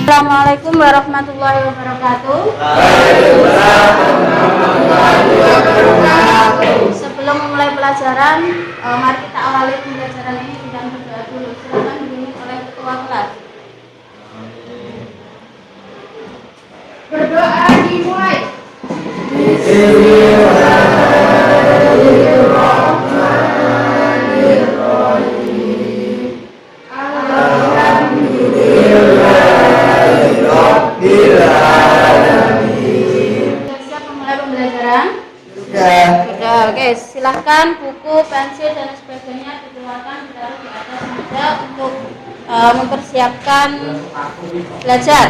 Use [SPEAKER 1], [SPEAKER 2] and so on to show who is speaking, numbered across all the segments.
[SPEAKER 1] Assalamualaikum warahmatullahi wabarakatuh. Sebelum memulai pelajaran, mari kita awali pembelajaran ini dengan berdoa dulu. Silakan dipimpin oleh ketua kelas.
[SPEAKER 2] Berdoa dimulai.
[SPEAKER 1] Siap memulai pembelajaran? Sudah, oke. Silahkan buku, pensil dan sebagainya dikeluarkan ditaruh di atas meja untuk mempersiapkan belajar.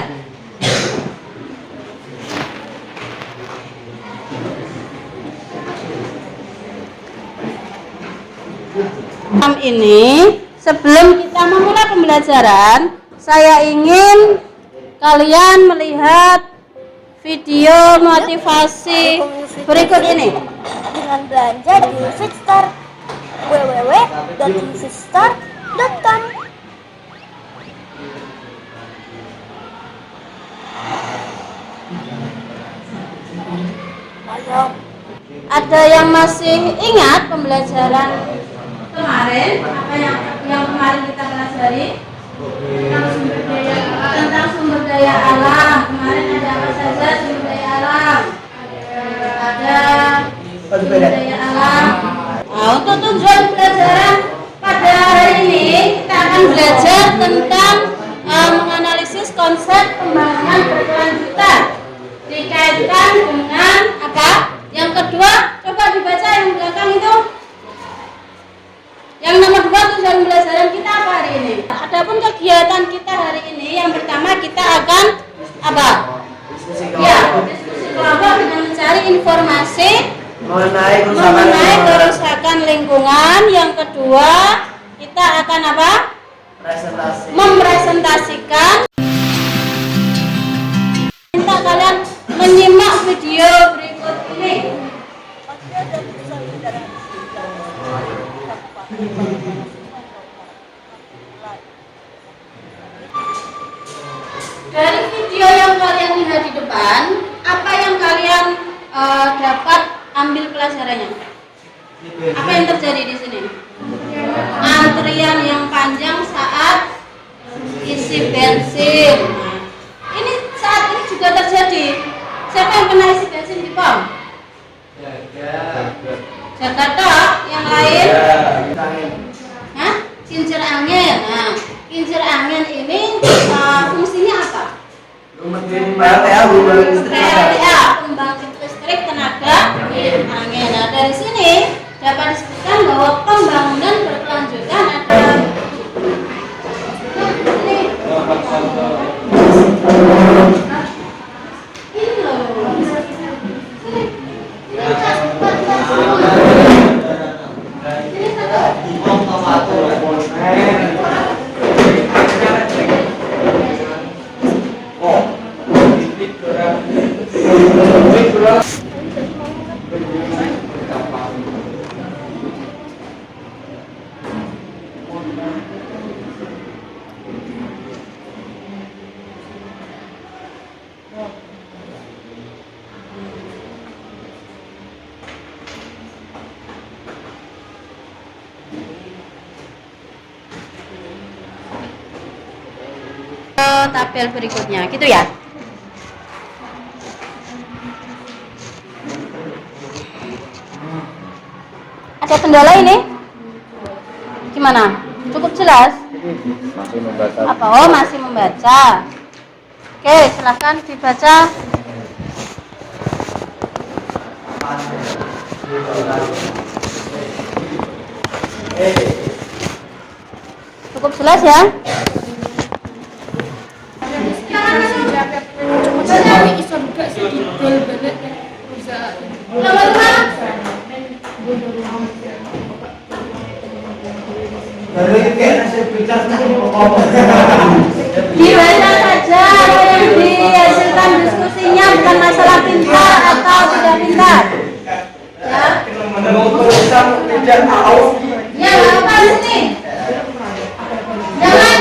[SPEAKER 1] Ini sebelum kita memulai pembelajaran, saya ingin kalian melihat video motivasi berikut ini.
[SPEAKER 3] Dengan belanja di Usitstar www.usitstar.com.
[SPEAKER 1] Ada yang masih ingat pembelajaran kemarin? Apa yang kemarin kita pelajari? Tentang sumber daya alam. Kemarin ada apa saja sumber daya alam? Ada sumber daya alam. Nah, untuk tujuan pelajaran pada hari ini kita akan belajar tentang menganalisis konsep pembangunan berkelanjutan dikaitkan dengan apa? Yang kedua, coba dibaca yang belakang itu. Yang nomor 2 tujuan pembelajaran kita apa hari ini? Adapun kegiatan kita hari ini, yang pertama kita akan apa? Ya, diskusi kelompok dengan mencari informasi mengenai kerusakan lingkungan. Yang kedua, kita akan apa? Mempresentasikan. Minta kalian menyimak video berikut ini. Dari video yang kalian lihat di depan, apa yang kalian dapat ambil pelajarannya? Apa yang terjadi di sini? Antrian yang panjang saat isi bensin. Nah, ini saat ini juga terjadi. Siapa yang pernah isi bensin di pom? Jakarta, yang lain? Hah? Kincir angin. Nah, kincir angin ini fungsinya apa? PLTA, pembangkit listrik tenaga angin. Nah, dari sini dapat disebutkan bahwa pembangunan berkelanjutan ada ini loh. Tabel berikutnya, gitu ya. Ada kendala ini? Gimana? Cukup jelas?
[SPEAKER 4] Masih membaca.
[SPEAKER 1] Apa? Oh, masih membaca. Oke, silahkan dibaca. Cukup jelas ya? Dibaca saja apa yang dihasilkan diskusinya, bukan masalah pintar atau tidak pintar. Ya, apa sini? Jangan.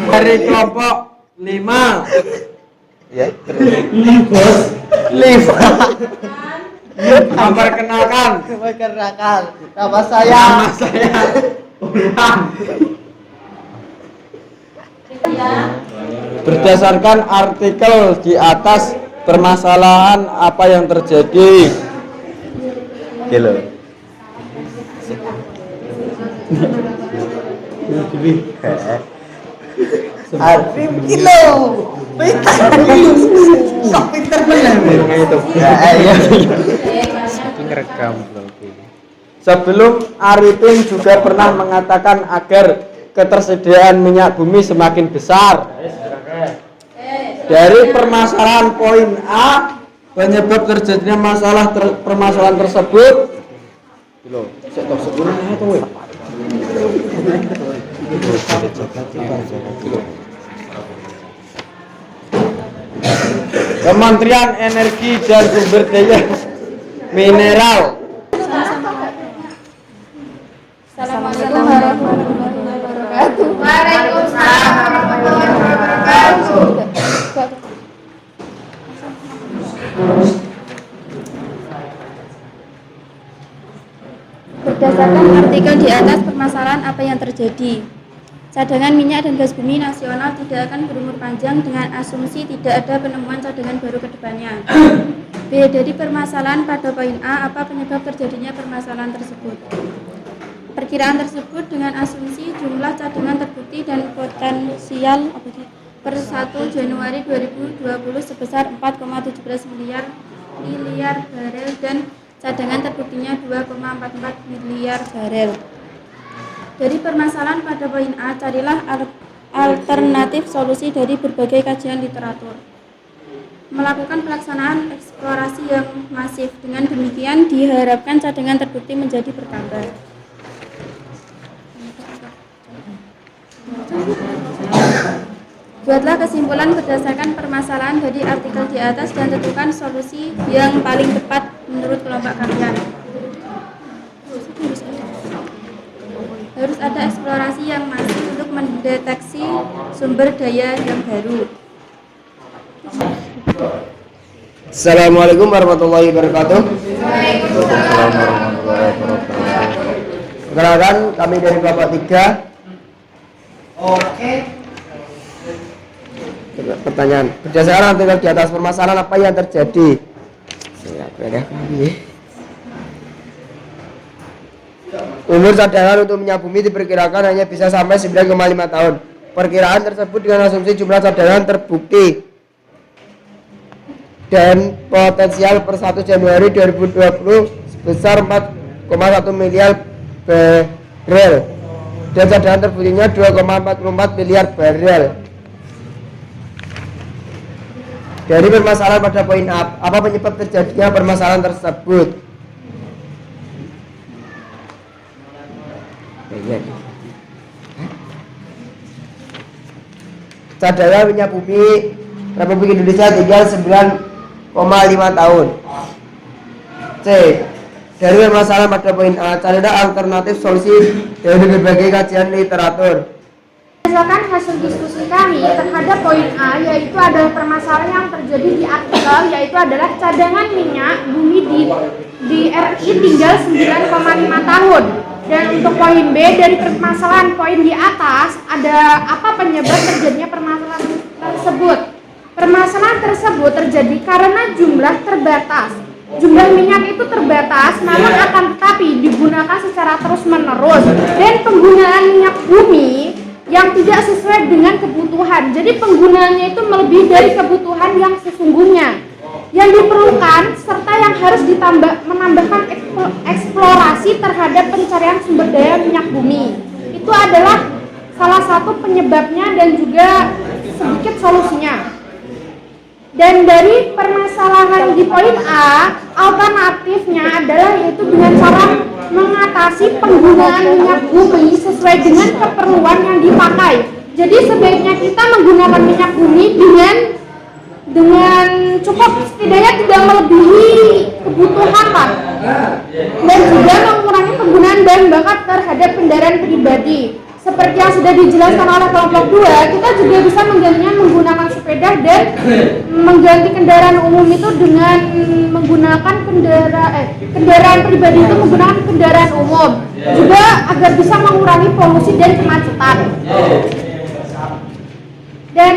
[SPEAKER 4] Dari
[SPEAKER 2] dari kelompok 5.
[SPEAKER 4] Ya.
[SPEAKER 2] Liv. Memperkenalkan
[SPEAKER 4] Nama saya.
[SPEAKER 2] Ulang.
[SPEAKER 1] Ya.
[SPEAKER 2] Berdasarkan artikel di atas, permasalahan apa yang terjadi?
[SPEAKER 4] Kilo. Arif kilo. Pintar kilo. Kok pintar bener itu. Ya, iya. Ngerekam
[SPEAKER 2] Sebelum Arifin juga pernah mengatakan agar ketersediaan minyak bumi semakin besar. Dari permasalahan poin A, penyebab terjadinya permasalahan tersebut. Kementerian Energi dan Sumber Daya Mineral.
[SPEAKER 3] Assalamualaikum warahmatullahi wabarakatuh.
[SPEAKER 1] Waalaikumsalam warahmatullahi wabarakatuh.
[SPEAKER 5] Berdasarkan artikel di atas, permasalahan apa yang terjadi? Cadangan minyak dan gas bumi nasional tidak akan berumur panjang dengan asumsi tidak ada penemuan cadangan baru ke depannya. B. Dari permasalahan pada poin A, apa penyebab terjadinya permasalahan tersebut? Perkiraan tersebut dengan asumsi jumlah cadangan terbukti dan potensial per 1 Januari 2020 sebesar 4,17 miliar barel dan cadangan terbuktinya 2,44 miliar barel. Dari permasalahan pada poin A, carilah alternatif solusi dari berbagai kajian literatur. Melakukan pelaksanaan eksplorasi yang masif. Dengan demikian diharapkan cadangan terbukti menjadi bertambah. Buatlah kesimpulan berdasarkan permasalahan dari artikel di atas dan tentukan solusi yang paling tepat menurut kelompok kalian. Harus ada eksplorasi yang masif untuk mendeteksi sumber daya yang baru.
[SPEAKER 2] Assalamualaikum warahmatullahi wabarakatuh.
[SPEAKER 4] Waalaikumsalam warahmatullahi wabarakatuh.
[SPEAKER 2] Perkenalkan, kami dari kelompok 3. Pertanyaan, berdasarkan artikel di atas, permasalahan apa yang terjadi? Umur cadangan untuk minyak bumi diperkirakan hanya bisa sampai 9,5 tahun. Perkiraan tersebut dengan asumsi jumlah cadangan terbukti dan potensial per 1 Januari 2020 sebesar 4,1 miliar barel dan cadangan terbuktinya 2,44 miliar barel. Dari permasalahan pada poin A, apa penyebab terjadinya permasalahan tersebut? Cadangan minyak bumi Republik Indonesia tinggal 9,5 tahun. C. Dari permasalahan pada poin A, carilah alternatif solusi dari berbagai kajian literatur.
[SPEAKER 6] Berdasarkan hasil diskusi kami terhadap poin A, yaitu adalah permasalahan yang terjadi di artikel, yaitu adalah cadangan minyak bumi di RI tinggal 9,5 tahun. Dan untuk poin B, dari permasalahan poin di atas, ada apa penyebab terjadinya permasalahan tersebut? Permasalahan tersebut terjadi karena jumlah terbatas. Jumlah minyak itu terbatas, namun akan tetapi digunakan secara terus-menerus, dan penggunaan minyak bumi yang tidak sesuai dengan kebutuhan. Jadi penggunaannya itu melebihi dari kebutuhan yang sesungguhnya. Yang diperlukan serta yang harus menambahkan eksplorasi terhadap pencarian sumber daya minyak bumi. Itu adalah salah satu penyebabnya dan juga sedikit solusinya. Dan dari permasalahan di poin A, alternatifnya adalah yaitu dengan cara mengatasi penggunaan minyak bumi sesuai dengan keperluan yang dipakai. Jadi sebaiknya kita menggunakan minyak bumi dengan cukup, setidaknya tidak melebihi kebutuhan Pak. Dan juga mengurangi penggunaan bahan bakar terhadap kendaraan pribadi. seperti yang sudah dijelaskan oleh kelompok 2, kita juga bisa menggantinya menggunakan sepeda dan mengganti kendaraan umum itu dengan menggunakan kendaraan pribadi itu menggunakan kendaraan umum, juga agar bisa mengurangi polusi dan kemacetan. Dan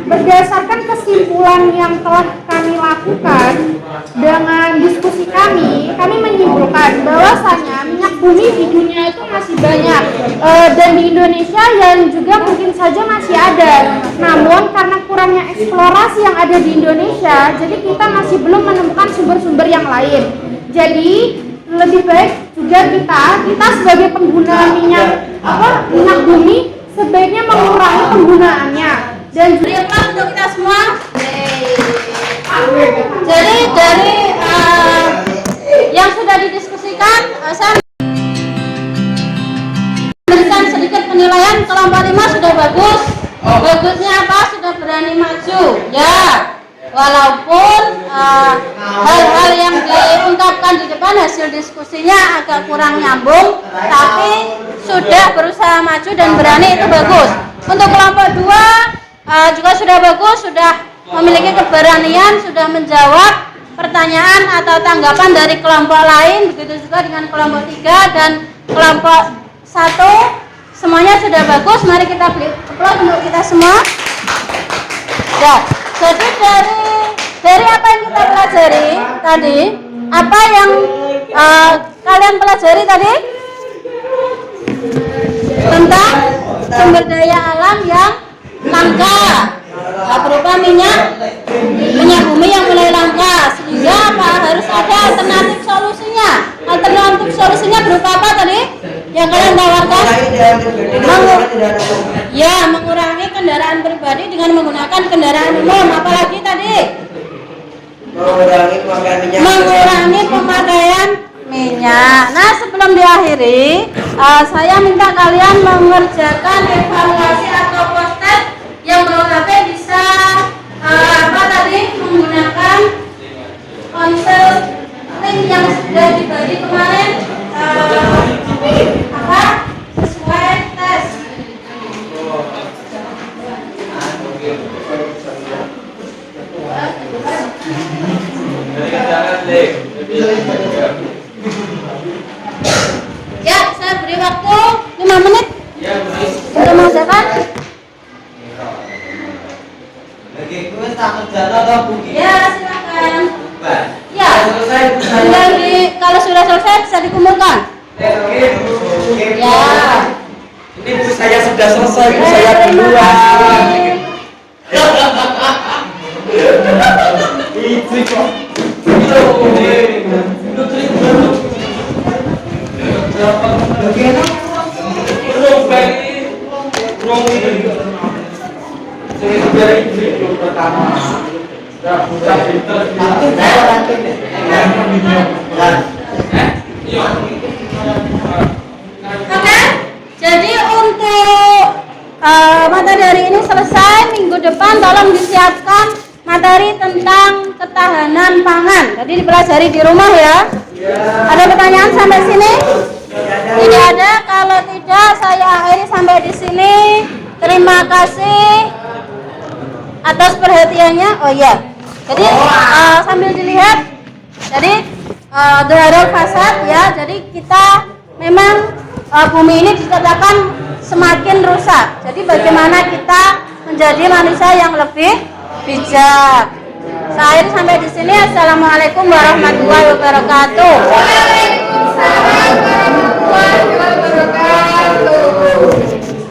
[SPEAKER 6] berdasarkan kesimpulan yang telah kami lakukan dengan diskusi kami menyimpulkan bahwasanya minyak bumi di dunia itu masih banyak, dan di Indonesia yang juga mungkin saja masih ada. Namun karena kurangnya eksplorasi yang ada di Indonesia, jadi kita masih belum menemukan sumber-sumber yang lain. Jadi lebih baik juga kita sebagai pengguna minyak bumi sebaiknya mengurangi penggunaannya. Dan
[SPEAKER 1] Beri aplaus untuk kita semua. Jadi dari yang sudah didiskusikan, saya memberikan sedikit penilaian. Kelompok 5 sudah bagus. Bagusnya apa? Sudah berani maju. Ya, walaupun hal-hal yang diungkapkan di depan hasil diskusinya agak kurang nyambung, tapi sudah berusaha maju dan berani, itu bagus. Untuk kelompok 2 juga sudah bagus, sudah memiliki keberanian, sudah menjawab pertanyaan atau tanggapan dari kelompok lain. Begitu juga dengan kelompok 3 dan kelompok 1, semuanya sudah bagus. Mari kita beri aplaus untuk kita semua. Ya, jadi dari apa yang kita pelajari tadi, apa yang kalian pelajari tadi tentang sumber daya alam yang langka, berupa minyak bumi yang mulai langka, sehingga apa, harus ada alternatif solusinya. Alternatif solusinya berupa apa tadi yang kalian tawarkan? Mengurangi kendaraan pribadi dengan menggunakan kendaraan umum. Apalagi tadi mengurangi pemakaian minyak. Nah, sebelum diakhiri, saya minta kalian mengerjakan evaluasi atau post-test yang bawa HP bisa menggunakan ponsel link yang sudah dibagi kemarin, sesuai tes. Ya, saya beri waktu 5 menit untuk mengerjakan. Ya, silakan. Ya, kalau sudah selesai bisa dikumpulkan. Ya.
[SPEAKER 2] Ini Bu, saya sudah selesai, Bu, saya duluan.
[SPEAKER 1] Oke, jadi untuk materi hari ini selesai. Minggu depan tolong disiapkan materi tentang ketahanan pangan. Jadi dipelajari di rumah ya. Ada pertanyaan sampai sini? Tidak ada. Kalau tidak, saya akhiri sampai di sini. Terima kasih atas perhatiannya. Oh iya. Jadi sambil dilihat. Jadi Darul Fasad ya. Jadi kita memang bumi ini diciptakan semakin rusak. Jadi bagaimana kita menjadi manusia yang lebih bijak. Saya sampai di sini. Assalamualaikum warahmatullahi wabarakatuh.
[SPEAKER 3] Waalaikumsalam warahmatullahi wabarakatuh.